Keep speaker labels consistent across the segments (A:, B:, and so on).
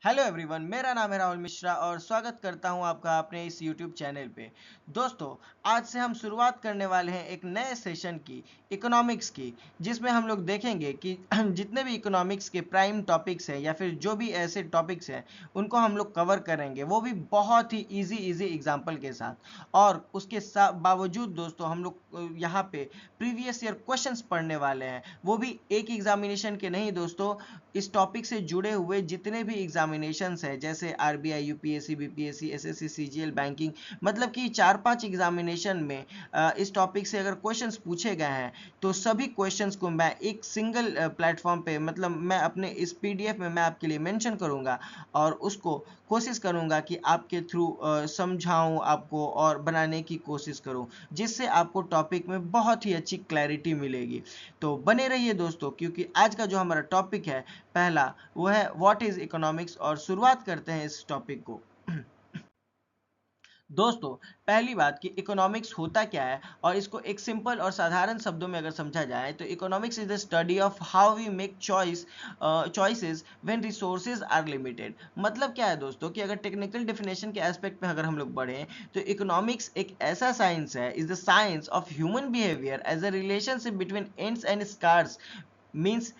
A: Hello everyone, मेरा नाम है राहुल मिश्रा और स्वागत करता हूं आपका अपने इस यूट्यूब चैनल पे। दोस्तों, आज से हम शुरुआत करने वाले हैं एक नए सेशन की, इकोनॉमिक्स की, जिसमें हम लोग देखेंगे कि जितने भी इकोनॉमिक्स के प्राइम टॉपिक्स हैं या फिर जो भी ऐसे टॉपिक्स हैं उनको हम लोग कवर करेंगे, वो भी बहुत ही इजी इजी एग्जाम्पल के साथ। और उसके बावजूद दोस्तों हम लोग यहाँ पे प्रीवियस ईयर क्वेश्चंस पढ़ने वाले हैं, वो भी एक एग्जामिनेशन के नहीं दोस्तों। इस टॉपिक से जुड़े हुए जितने भी एग्जामिनेशंस हैं, जैसे RBI, UPSC, BPSC, SSC, CGL, banking, मतलब कि 4-5 एग्जामिनेशन में इस टॉपिक से अगर क्वेश्चंस पूछे गए हैं तो सभी क्वेश्चंस को मैं एक सिंगल प्लेटफॉर्म पे, मतलब मैं अपने इस पीडीएफ में मैं आपके लिए मेंशन करूंगा और उसको कोशिश करूंगा कि आपके थ्रू समझाऊं आपको और बनाने की कोशिश करूं, जिससे आपको टॉपिक में बहुत ही अच्छी क्लैरिटी मिलेगी। तो बने रहिए दोस्तों, क्योंकि आज का जो हमारा टॉपिक है पहला, वो है व्हाट इज इकोनॉमिक्स, और शुरुआत करते हैं इस टॉपिक को। दोस्तों, पहली बात कि इकोनॉमिक्स होता क्या है, और इसको एक सिंपल और साधारण शब्दों में अगर समझा जाए तो economics is the study of how we make choices when resources are limited. मतलब क्या है दोस्तों कि अगर टेक्निकल डेफिनेशन के एस्पेक्ट में अगर हम लोग बढ़ें तो इकोनॉमिक्स एक ऐसा साइंस है, is the science of human behaviour as a relationship between ends and scarce, means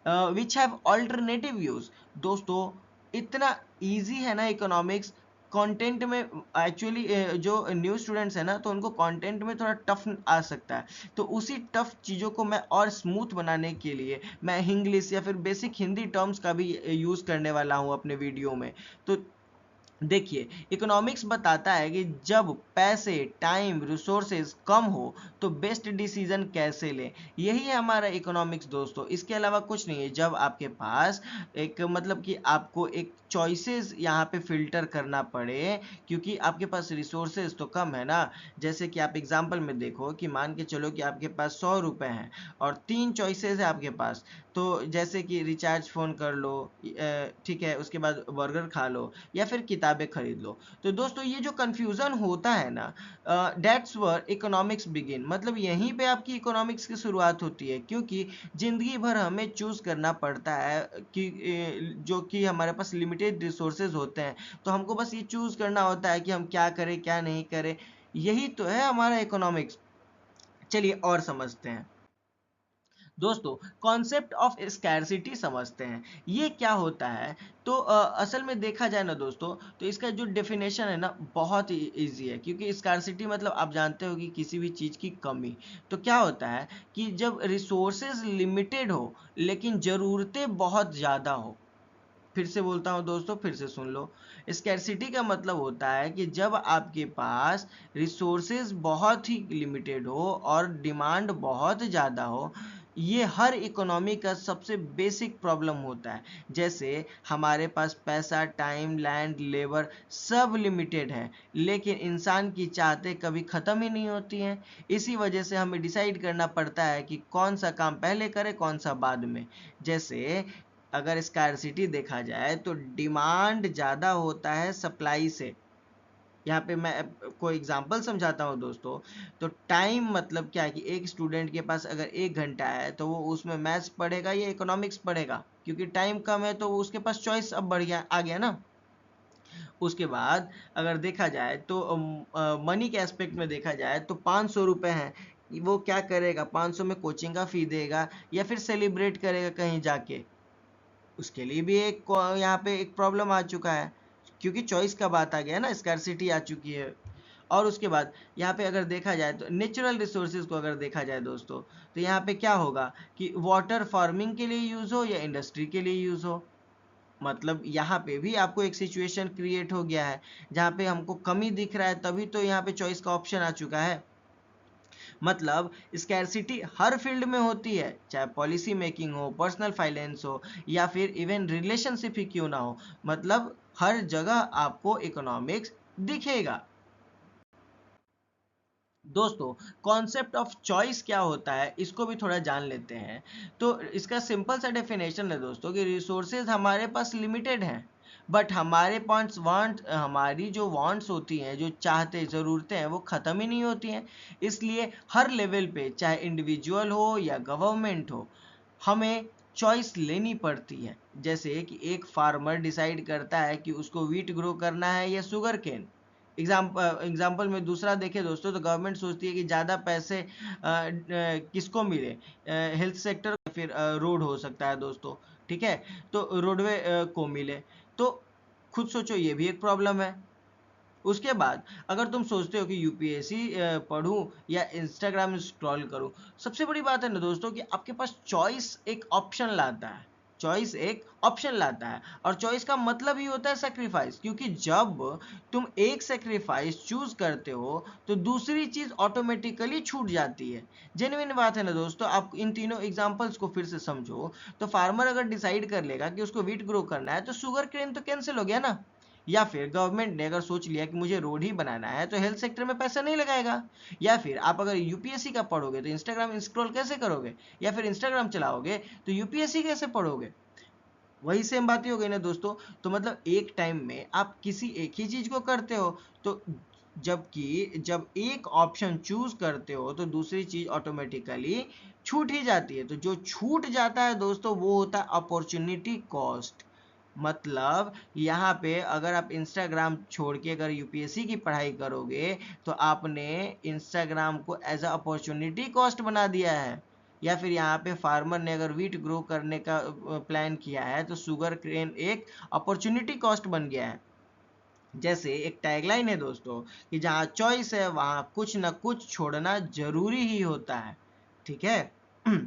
A: which have alternative uses. दोस्तों, इतना इजी है ना इकोनॉमिक्स। कंटेंट में एक्चुअली जो न्यू स्टूडेंट्स हैं ना, तो उनको कंटेंट में थोड़ा टफ आ सकता है। तो उसी टफ चीज़ों को मैं और स्मूथ बनाने के लिए मैं इंग्लिश या फिर बेसिक हिंदी टर्म्स का भी यूज़ करने वाला हूँ अपने वीडियो में। तो देखिए, इकोनॉमिक्स बताता है कि जब पैसे, टाइम, रिसोर्सेज कम हो तो बेस्ट डिसीजन कैसे लें। यही है हमारा इकोनॉमिक्स दोस्तों, इसके अलावा कुछ नहीं है। जब आपके पास एक, मतलब कि आपको एक चॉइसेस यहाँ पे फिल्टर करना पड़े, क्योंकि आपके पास रिसोर्सेज तो कम है ना। जैसे कि आप एग्जांपल में देखो कि मान के चलो कि आपके पास 100 रुपये हैं और 3 चॉइसेस है आपके पास। तो जैसे कि रिचार्ज फ़ोन कर लो, ठीक है, उसके बाद बर्गर खा लो या फिर किताबें खरीद लो। तो दोस्तों, ये जो कन्फ्यूज़न होता है ना, डेट्स वर इकोनॉमिक्स बिगिन, मतलब यहीं पे आपकी इकोनॉमिक्स की शुरुआत होती है, क्योंकि ज़िंदगी भर हमें चूज़ करना पड़ता है कि जो कि हमारे पास लिमिटेड रिसोर्सेज होते हैं, तो हमको बस ये चूज़ करना होता है कि हम क्या करें क्या नहीं करें। यही तो है हमारा इकोनॉमिक्स। चलिए और समझते हैं दोस्तों, कॉन्सेप्ट ऑफ स्कैरसिटी समझते हैं, ये क्या होता है। तो असल में देखा जाए ना दोस्तों, तो इसका जो डेफिनेशन है ना, बहुत ही ईजी है, क्योंकि स्कैरसिटी मतलब आप जानते हो कि किसी भी चीज़ की कमी। तो क्या होता है कि जब रिसोर्सेज लिमिटेड हो लेकिन ज़रूरतें बहुत ज़्यादा हो। फिर से बोलता हूँ दोस्तों, फिर से सुन लो। स्कैरसिटी का मतलब होता है कि जब आपके पास रिसोर्सेज बहुत ही लिमिटेड हो और डिमांड बहुत ज़्यादा हो। ये हर इकोनॉमी का सबसे बेसिक प्रॉब्लम होता है। जैसे हमारे पास पैसा, टाइम, लैंड, लेबर सब लिमिटेड है, लेकिन इंसान की चाहते कभी ख़त्म ही नहीं होती हैं। इसी वजह से हमें डिसाइड करना पड़ता है कि कौन सा काम पहले करें कौन सा बाद में। जैसे अगर स्कार्सिटी देखा जाए तो डिमांड ज़्यादा होता है सप्लाई से। यहाँ पे मैं कोई एग्जांपल समझाता हूँ दोस्तों। तो टाइम मतलब क्या है कि एक स्टूडेंट के पास अगर 1 घंटा है तो वो उसमें मैथ्स पढ़ेगा या इकोनॉमिक्स पढ़ेगा, क्योंकि टाइम कम है तो उसके पास चॉइस अब बढ़ गया, आ गया ना। उसके बाद अगर देखा जाए तो मनी के एस्पेक्ट में देखा जाए तो 500 रुपये हैं, वो क्या करेगा, 500 में कोचिंग का फ़ी देगा या फिर सेलिब्रेट करेगा कहीं जाके। उसके लिए भी एक यहाँ पे एक प्रॉब्लम आ चुका है, क्योंकि चॉइस का बात आ गया ना, स्कैरसिटी आ चुकी है। और उसके बाद यहाँ पे अगर देखा जाए तो नेचुरल रिसोर्सेज को अगर देखा जाए दोस्तों, तो यहाँ पे क्या होगा कि वाटर फार्मिंग के लिए यूज़ हो या इंडस्ट्री के लिए यूज़ हो। मतलब यहाँ पे भी आपको एक सिचुएशन क्रिएट हो गया है जहाँ पे हमको कमी दिख रहा है, तभी तो यहाँ पे चॉइस का ऑप्शन आ चुका है। मतलब स्कैरसिटी हर फील्ड में होती है, चाहे पॉलिसी मेकिंग हो, पर्सनल फाइनेंस हो या फिर इवन रिलेशनशिप ही क्यों ना हो। मतलब हर जगह आपको इकोनॉमिक्स दिखेगा। दोस्तों, कॉन्सेप्ट ऑफ चॉइस क्या होता है इसको भी थोड़ा जान लेते हैं। तो इसका सिंपल सा डेफिनेशन है दोस्तों कि रिसोर्सेज हमारे पास लिमिटेड हैं, बट हमारे पास हमारी जो वांट्स होती हैं, जो चाहते ज़रूरतें हैं, वो ख़त्म ही नहीं होती हैं। इसलिए हर लेवल पे, चाहे इंडिविजुअल हो या गवर्नमेंट हो, हमें चॉइस लेनी पड़ती है। जैसे कि एक फार्मर डिसाइड करता है कि उसको व्हीट ग्रो करना है या शुगर केन। एग्जाम्पल में दूसरा देखें दोस्तों, तो गवर्नमेंट सोचती है कि ज़्यादा पैसे किसको मिले, हेल्थ सेक्टर या फिर रोड हो सकता है दोस्तों, ठीक है, तो रोडवे को मिले। तो खुद सोचो, ये भी एक प्रॉब्लम है। उसके बाद अगर तुम सोचते हो कि यूपीएससी पढ़ूं या इंस्टाग्राम स्क्रॉल करूं, सबसे बड़ी बात है ना दोस्तों कि आपके पास चॉइस एक ऑप्शन लाता है, चॉइस एक ऑप्शन लाता है। और चॉइस का मतलब ही होता है सेक्रीफाइस, क्योंकि जब तुम एक सेक्रीफाइस चूज करते हो तो दूसरी चीज ऑटोमेटिकली छूट जाती है। जेन्युइन बात है ना दोस्तों। आप इन तीनों एग्जांपल्स को फिर से समझो, तो फार्मर अगर डिसाइड कर लेगा कि उसको व्हीट ग्रो करना है तो शुगर केन तो कैंसिल हो गया ना। या फिर गवर्नमेंट ने अगर सोच लिया कि मुझे रोड ही बनाना है तो हेल्थ सेक्टर में पैसा नहीं लगाएगा। या फिर आप अगर यूपीएससी का पढ़ोगे तो इंस्टाग्राम स्क्रॉल कैसे करोगे, या फिर इंस्टाग्राम चलाओगे तो यूपीएससी कैसे पढ़ोगे। वही सेम बात ही हो गई ना दोस्तों। तो मतलब एक टाइम में आप किसी एक ही चीज को करते हो, तो जबकि जब एक ऑप्शन चूज करते हो तो दूसरी चीज ऑटोमेटिकली छूट ही जाती है। तो जो छूट जाता है दोस्तों वो होता है अपॉर्चुनिटी कॉस्ट। मतलब यहाँ पे अगर आप इंस्टाग्राम छोड़ के अगर यूपीएससी की पढ़ाई करोगे तो आपने इंस्टाग्राम को एज अ अपॉर्चुनिटी कॉस्ट बना दिया है। या फिर यहाँ पे फार्मर ने अगर वीट ग्रो करने का प्लान किया है तो शुगर केन एक अपॉर्चुनिटी कॉस्ट बन गया है। जैसे एक टैगलाइन है दोस्तों कि जहाँ चॉइस है वहाँ कुछ ना कुछ छोड़ना जरूरी ही होता है, ठीक है।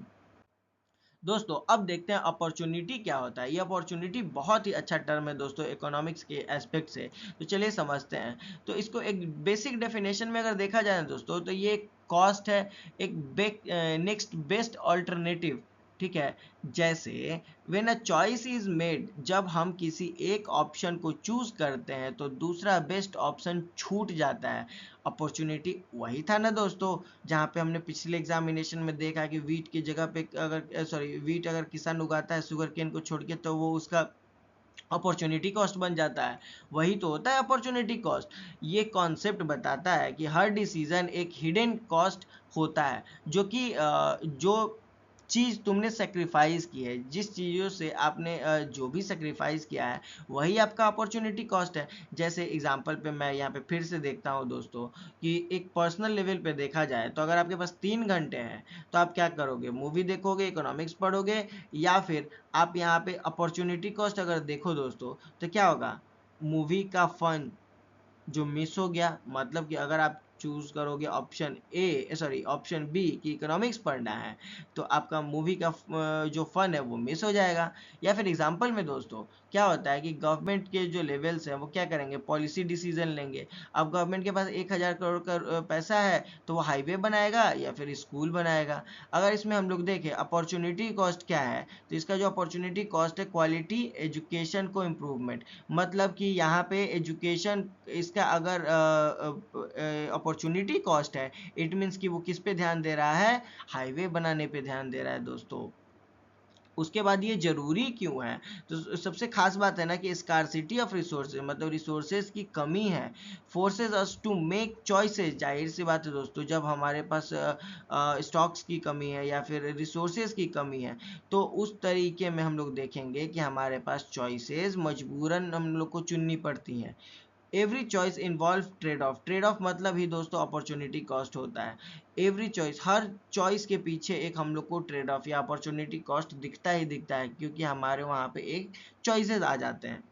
A: दोस्तों अब देखते हैं अपॉर्चुनिटी क्या होता है। ये अपॉर्चुनिटी बहुत ही अच्छा टर्म है दोस्तों इकोनॉमिक्स के एस्पेक्ट से। तो चलिए समझते हैं। तो इसको एक बेसिक डेफिनेशन में अगर देखा जाए दोस्तों तो ये एक कॉस्ट है, एक नेक्स्ट बेस्ट ऑल्टरनेटिव, ठीक है। जैसे when a choice is made, जब हम किसी एक ऑप्शन को चूज करते हैं तो दूसरा बेस्ट ऑप्शन छूट जाता है। अपॉर्चुनिटी वही था ना दोस्तों जहाँ पे हमने पिछले एग्जामिनेशन में देखा कि वीट की जगह पे अगर वीट अगर किसान उगाता है शुगर केन को छोड़ के तो वो उसका अपॉर्चुनिटी कॉस्ट बन जाता है। वही तो होता है अपॉर्चुनिटी कॉस्ट। ये कॉन्सेप्ट बताता है कि हर डिसीजन एक हिडन कॉस्ट होता है, जो कि जो चीज़ तुमने सेक्रीफाइस की है, जिस चीज़ों से आपने जो भी सेक्रीफाइस किया है वही आपका अपॉर्चुनिटी कॉस्ट है। जैसे एग्जांपल पे मैं यहाँ पे फिर से देखता हूँ दोस्तों कि एक पर्सनल लेवल पे देखा जाए तो अगर आपके पास 3 घंटे हैं तो आप क्या करोगे, मूवी देखोगे, इकोनॉमिक्स पढ़ोगे, या फिर आप यहाँ पे अपॉर्चुनिटी कॉस्ट अगर देखो दोस्तों तो क्या होगा, मूवी का फन जो मिस हो गया। मतलब कि अगर आप चूज करोगे ऑप्शन बी कि इकोनॉमिक्स पढ़ना है तो आपका मूवी का जो फन है वो मिस हो जाएगा। या फिर एग्जांपल में दोस्तों क्या होता है कि गवर्नमेंट के जो लेवल्स हैं वो क्या करेंगे, पॉलिसी डिसीजन लेंगे। अब गवर्नमेंट के पास 1,000 करोड़ का पैसा है तो वो हाईवे बनाएगा या फिर स्कूल बनाएगा। अगर इसमें हम लोग देखें अपॉर्चुनिटी कॉस्ट क्या है, तो इसका जो अपॉर्चुनिटी कॉस्ट है क्वालिटी एजुकेशन को इम्प्रूवमेंट। मतलब कि यहाँ पे एजुकेशन इसका अगर अपॉर्चुनिटी कॉस्ट है, इट मीन्स कि वो किस पे ध्यान दे रहा है, हाईवे बनाने पे ध्यान दे रहा है दोस्तों। उसके बाद ये जरूरी क्यों है, तो सबसे खास बात है ना कि स्कार्सिटी ऑफ रिसोर्सेज, मतलब रिसोर्सेज की कमी है, forces us to make choices. जाहिर सी बात है दोस्तों जब हमारे पास स्टॉक्स की कमी है या फिर रिसोर्सेज की कमी है तो उस तरीके में हम लोग देखेंगे कि हमारे पास चॉइसेस मजबूरन हम लोग को चुननी पड़ती हैं। Every choice involve trade off. Trade off मतलब ही दोस्तों अपॉर्चुनिटी कॉस्ट होता है। एवरी चॉइस, हर चॉइस के पीछे एक हम लोग को ट्रेड ऑफ या अपॉर्चुनिटी कॉस्ट दिखता ही दिखता है, क्योंकि हमारे वहाँ पे एक चॉइसेस आ जाते हैं।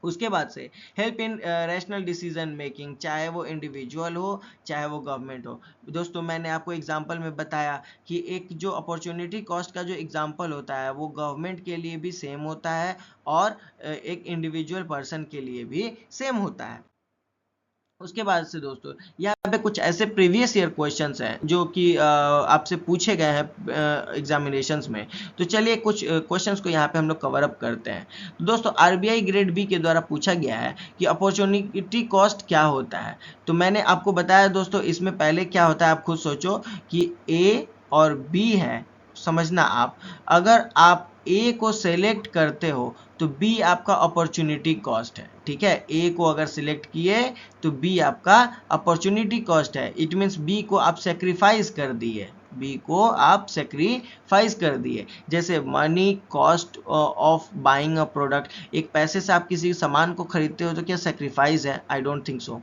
A: उसके बाद से help in rational decision making, चाहे वो इंडिविजुअल हो चाहे वो गवर्नमेंट हो। दोस्तों मैंने आपको एग्जांपल में बताया कि एक जो अपॉर्चुनिटी कॉस्ट का जो एग्जांपल होता है वो गवर्नमेंट के लिए भी सेम होता है और एक इंडिविजुअल पर्सन के लिए भी सेम होता है। उसके बाद से दोस्तों यहाँ पे कुछ ऐसे प्रीवियस ईयर क्वेश्चंस हैं जो कि आपसे पूछे गए हैं एग्जामिनेशंस में। तो चलिए कुछ क्वेश्चंस को यहाँ पे हम लोग कवर अप करते हैं। तो दोस्तों आरबीआई ग्रेड बी के द्वारा पूछा गया है कि अपॉर्चुनिटी कॉस्ट क्या होता है। तो मैंने आपको बताया दोस्तों इसमें पहले क्या होता है, आप खुद सोचो कि ए और बी है, समझना आप। अगर आप ए को सेलेक्ट करते हो तो बी आपका अपॉर्चुनिटी कॉस्ट है, ठीक है। ए को अगर सिलेक्ट किए तो बी आपका अपॉर्चुनिटी कॉस्ट है। इट मीन्स बी को आप सेक्रीफाइस कर दिए, बी को आप सेक्रीफाइस कर दिए। जैसे money cost of buying a product, एक पैसे से आप किसी सामान को खरीदते हो तो क्या सेक्रीफाइस है? I don't think so.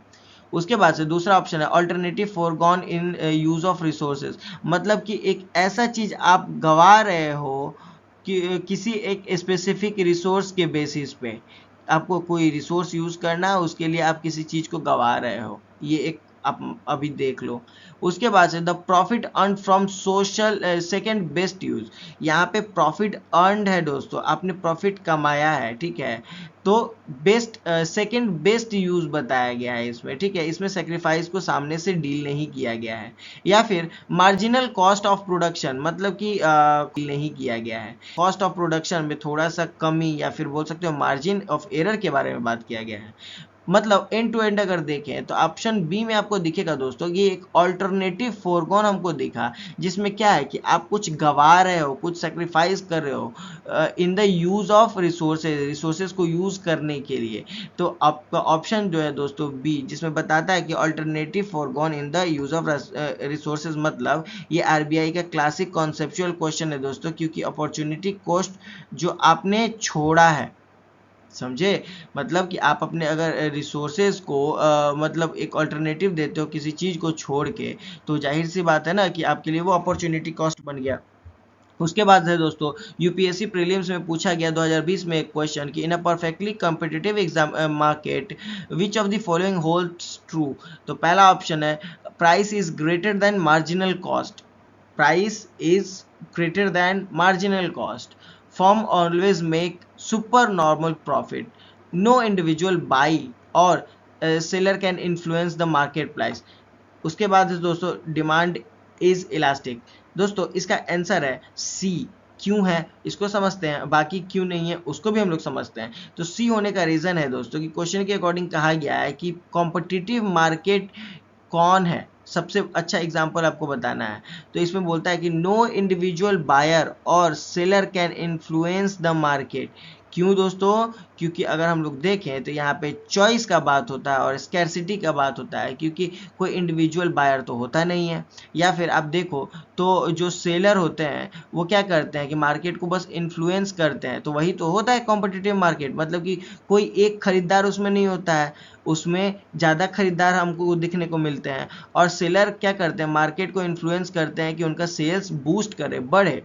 A: उसके बाद से दूसरा ऑप्शन है alternative foregone in use of resources, मतलब कि एक ऐसा चीज आप गवा रहे हो कि किसी एक स्पेसिफिक रिसोर्स के बेसिस पे आपको कोई रिसोर्स यूज करना है, उसके लिए आप किसी चीज को गवा रहे हो, ये एक आप अभी देख लो। उसके बाद से the profit earn from social second best use, यहाँ पे प्रॉफिट अर्नड है दोस्तों, आपने प्रॉफिट कमाया है, ठीक है, तो बेस्ट सेकेंड बेस्ट यूज बताया गया है इसमें, ठीक है, इसमें सेक्रीफाइस को सामने से डील नहीं किया गया है। या फिर मार्जिनल कॉस्ट ऑफ प्रोडक्शन, मतलब कि डील नहीं किया गया है, कॉस्ट ऑफ प्रोडक्शन में थोड़ा सा कमी या फिर बोल सकते हो मार्जिन ऑफ एरर के बारे में बात किया गया है। मतलब एंड टू एंड अगर देखें तो ऑप्शन बी में आपको दिखेगा दोस्तों, ये एक ऑल्टरनेटिव फोरगॉन हमको दिखा, जिसमें क्या है कि आप कुछ गवा रहे हो, कुछ सेक्रीफाइस कर रहे हो इन द यूज ऑफ रिसोर्सेज को यूज करने के लिए। तो आपका ऑप्शन जो है दोस्तों बी, जिसमें बताता है कि alternative forgone in the use of resources, मतलब ये आरबीआई का क्लासिक कॉन्सेप्चुअल क्वेश्चन है दोस्तों, क्योंकि अपॉर्चुनिटी कॉस्ट जो आपने छोड़ा है, समझे, मतलब कि आप अपने अगर रिसोर्सेज को मतलब एक अल्टरनेटिव देते हो किसी चीज़ को छोड़ के, तो जाहिर सी बात है ना कि आपके लिए वो अपॉर्चुनिटी कॉस्ट बन गया। उसके बाद है दोस्तों यूपीएससी प्रीलिम्स में पूछा गया 2020 में एक क्वेश्चन कि in a perfectly competitive exam market which of the following holds true. तो पहला ऑप्शन है price is greater than marginal cost, price is greater than marginal cost, firm always make super normal profit, no individual buy or seller can influence the market price। उसके बाद है दोस्तों demand is elastic. दोस्तों इसका answer है सी। क्यों है इसको समझते हैं, बाकी क्यों नहीं है उसको भी हम लोग समझते हैं। तो सी होने का रीजन है दोस्तों कि क्वेश्चन के अकॉर्डिंग कहा गया है कि कॉम्पिटिटिव मार्केट कौन है, सबसे अच्छा एग्जांपल आपको बताना है। तो इसमें बोलता है कि नो इंडिविजुअल बायर और seller can influence the market. क्यों दोस्तों? क्योंकि अगर हम लोग देखें तो यहाँ पे चॉइस का बात होता है और स्कैरसिटी का बात होता है, क्योंकि कोई इंडिविजुअल बायर तो होता नहीं है। या फिर आप देखो तो जो सेलर होते हैं वो क्या करते हैं कि मार्केट को बस इन्फ्लुएंस करते हैं, तो वही तो होता है कॉम्पिटिटिव मार्केट, मतलब कि कोई एक खरीदार उसमें नहीं होता है, उसमें ज़्यादा खरीदार हमको दिखने को मिलते हैं। और सेलर क्या करते हैं, मार्केट को इन्फ्लुएंस करते हैं कि उनका सेल्स बूस्ट करे, बढ़े।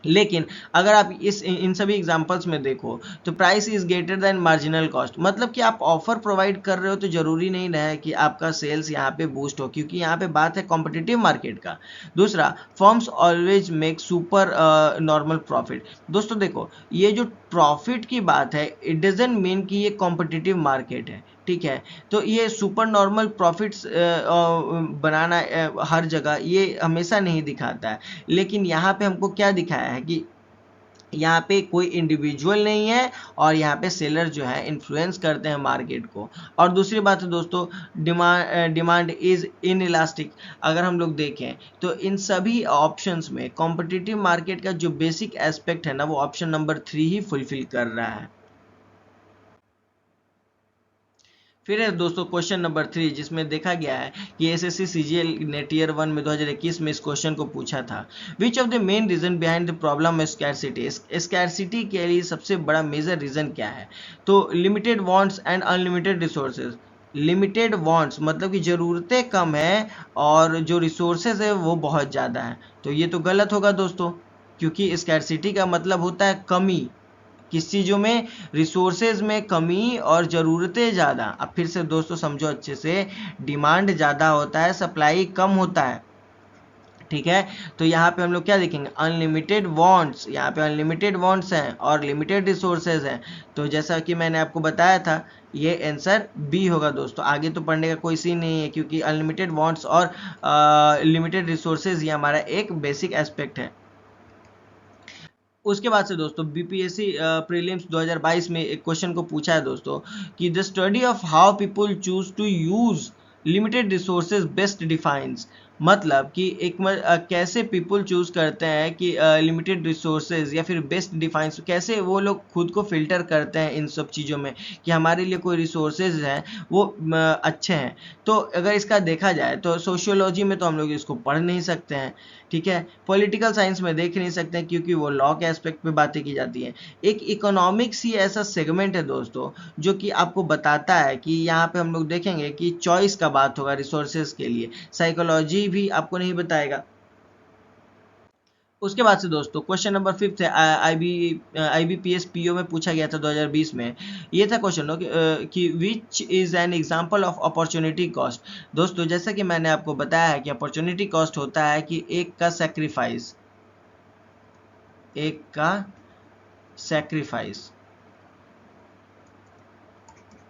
A: लेकिन अगर आप इन सभी एग्जांपल्स में देखो तो price is greater than marginal cost, मतलब कि आप ऑफर प्रोवाइड कर रहे हो तो जरूरी नहीं है कि आपका सेल्स यहाँ पे बूस्ट हो, क्योंकि यहाँ पे बात है कॉम्पिटिटिव मार्केट का। दूसरा, firms always make super normal profit. दोस्तों देखो ये जो प्रॉफिट की बात है इट डजंट मीन कि ये कॉम्पिटिटिव मार्केट है, ठीक है। तो ये सुपर नॉर्मल प्रॉफिट्स बनाना हर जगह ये हमेशा नहीं दिखाता है। लेकिन यहाँ पे हमको क्या दिखाया है कि यहाँ पे कोई इंडिविजुअल नहीं है और यहाँ पे सेलर जो है इन्फ्लुएंस करते हैं मार्केट को। और दूसरी बात है दोस्तों डिमांड इज इन इलास्टिक। अगर हम लोग देखें तो इन सभी ऑप्शंस में कॉम्पिटिटिव मार्केट का जो बेसिक एस्पेक्ट है ना वो ऑप्शन नंबर 3 ही फुलफिल कर रहा है। फिर है दोस्तों क्वेश्चन नंबर 3, जिसमें देखा गया है कि एसएससी सीजीएल ने टीयर 1 में 2021 में इस क्वेश्चन को पूछा था। Which of the main reason behind the problem scarcity, scarcity के लिए सबसे बड़ा मेजर रीजन क्या है? तो limited wants and unlimited resources. Limited wants मतलब कि ज़रूरतें कम है और जो रिसोर्सेज है वो बहुत ज़्यादा है, तो ये तो गलत होगा दोस्तों, क्योंकि स्कैरसिटी का मतलब होता है कमी, किस चीज़ों में, रिसोर्सेज में कमी और ज़रूरतें ज़्यादा। अब फिर से दोस्तों समझो अच्छे से, डिमांड ज़्यादा होता है, सप्लाई कम होता है, ठीक है। तो यहाँ पे हम लोग क्या देखेंगे, अनलिमिटेड वांट्स, यहाँ पे अनलिमिटेड वांट्स हैं और लिमिटेड रिसोर्सेज हैं। तो जैसा कि मैंने आपको बताया था ये आंसर बी होगा दोस्तों, आगे तो पढ़ने का कोई सीन नहीं है, क्योंकि अनलिमिटेड वांट्स और लिमिटेड रिसोर्सेज ये हमारा एक बेसिक एस्पेक्ट है। उसके बाद से दोस्तों बीपीएससी प्रीलिम्स 2022 में एक क्वेश्चन को पूछा है दोस्तों कि the study of how people choose to use limited resources best defines, मतलब कि कैसे पीपल चूज करते हैं कि लिमिटेड रिसोर्सेज या फिर बेस्ट डिफाइंस, कैसे वो लोग खुद को फिल्टर करते हैं इन सब चीज़ों में कि हमारे लिए कोई रिसोर्सेज हैं वो अच्छे हैं। तो अगर इसका देखा जाए तो सोशियोलॉजी में तो हम लोग इसको पढ़ नहीं सकते हैं, ठीक है, पॉलिटिकल साइंस में देख नहीं सकते हैं क्योंकि वो लॉ के एस्पेक्ट पे बातें की जाती हैं। एक इकोनॉमिक्स ही ऐसा सेगमेंट है दोस्तों जो कि आपको बताता है कि यहाँ पे हम लोग देखेंगे कि चॉइस का बात होगा रिसोर्सेज के लिए, साइकोलॉजी भी आपको नहीं बताएगा। उसके बाद से दोस्तों क्वेश्चन नंबर 5 है, IBPS PO में पूछा गया था 2020 में। ये था क्वेश्चन कि which is an example of opportunity cost. दोस्तों जैसा कि मैंने आपको बताया है कि अपॉर्चुनिटी कॉस्ट होता है कि एक का सेक्रीफाइस,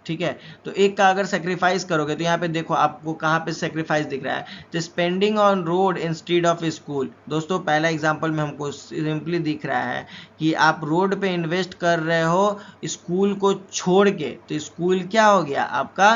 A: ठीक है। तो एक का अगर सेक्रीफाइस करोगे तो यहाँ पे देखो आपको कहाँ पे सेक्रीफाइस दिख रहा है, तो spending on road instead of school. दोस्तों पहला एग्जांपल में हमको सिंपली दिख रहा है कि आप रोड पे इन्वेस्ट कर रहे हो स्कूल को छोड़ के, तो स्कूल क्या हो गया आपका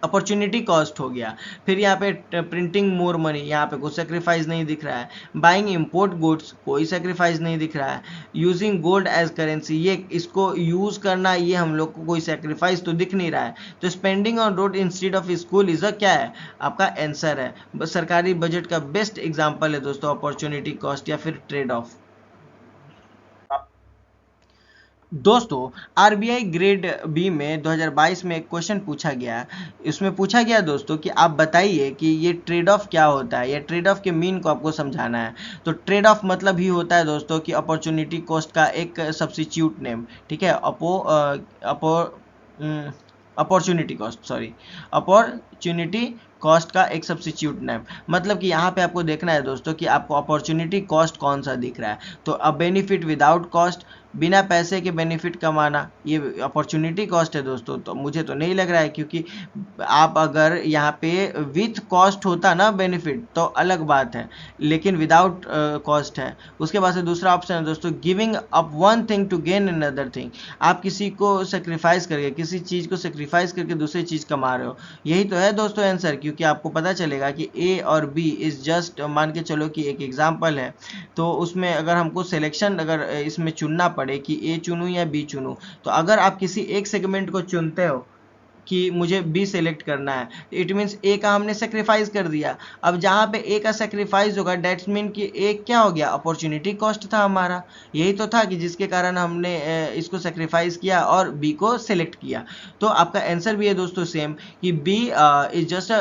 A: अपॉर्चुनिटी कॉस्ट हो गया। फिर यहाँ पे प्रिंटिंग मोर मनी, यहाँ पे कोई सेक्रीफाइस नहीं दिख रहा है। बाइंग इम्पोर्ट गुड्स, कोई सेक्रीफाइस नहीं दिख रहा है। यूजिंग गोल्ड एज करेंसी, ये इसको यूज करना, ये हम लोग को कोई सेक्रीफाइस तो दिख नहीं रहा है। तो spending on road instead of school is a क्या है, आपका आंसर है। सरकारी बजट का बेस्ट एग्जाम्पल है दोस्तों अपॉर्चुनिटी कॉस्ट या फिर ट्रेड ऑफ। दोस्तों आरबीआई ग्रेड बी में 2022 में एक क्वेश्चन पूछा गया। इसमें पूछा गया दोस्तों कि आप बताइए कि ये ट्रेड ऑफ क्या होता है, या ट्रेड ऑफ के मीन को आपको समझाना है। तो ट्रेड ऑफ मतलब ही होता है दोस्तों कि अपॉर्चुनिटी कॉस्ट का एक सब्स्टिट्यूट नेम, ठीक है। Opportunity cost, sorry, opportunity cost का एक सब्स्टिट्यूट नेम। मतलब कि यहाँ पे आपको देखना है दोस्तों कि आपको अपॉर्चुनिटी कॉस्ट कौन सा दिख रहा है। तो अ बेनिफिट विदाउट कॉस्ट, बिना पैसे के बेनिफिट कमाना, ये अपॉर्चुनिटी कॉस्ट है दोस्तों। तो मुझे तो नहीं लग रहा है, क्योंकि आप अगर यहाँ पे विथ कॉस्ट होता ना बेनिफिट तो अलग बात है, लेकिन विदाउट कॉस्ट है। उसके बाद से दूसरा ऑप्शन है दोस्तों giving up one thing to gain another thing. आप किसी को सेक्रीफाइस करके, किसी चीज़ को सेक्रीफाइस करके दूसरी चीज़ कमा रहे हो। यही तो है दोस्तों आंसर, क्योंकि आपको पता चलेगा कि ए और बी इज जस्ट, मान के चलो कि एक एग्जाम्पल है, तो उसमें अगर हमको सिलेक्शन अगर इसमें चुनना पड़े कि ए चुनूं या बी चुनूं, तो अगर आप किसी एक सेगमेंट को चुनते हो कि मुझे बी सेलेक्ट करना है, इट मीन्स ए का हमने सेक्रीफाइस कर दिया। अब जहाँ पे ए का सेक्रीफाइस होगा डेट्स मीन कि ए क्या हो गया, अपॉर्चुनिटी कॉस्ट था हमारा। यही तो था कि जिसके कारण हमने इसको सेक्रीफाइस किया और बी को सेलेक्ट किया। तो आपका आंसर भी है दोस्तों सेम कि B is just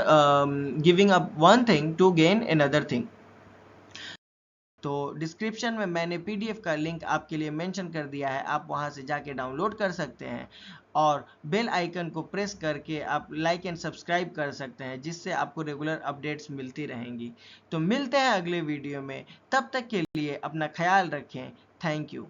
A: giving up one thing to gain another thing. तो डिस्क्रिप्शन में मैंने पीडीएफ का लिंक आपके लिए मेंशन कर दिया है, आप वहां से जाके डाउनलोड कर सकते हैं और बेल आइकन को प्रेस करके आप लाइक एंड सब्सक्राइब कर सकते हैं, जिससे आपको रेगुलर अपडेट्स मिलती रहेंगी। तो मिलते हैं अगले वीडियो में, तब तक के लिए अपना ख्याल रखें। Thank you.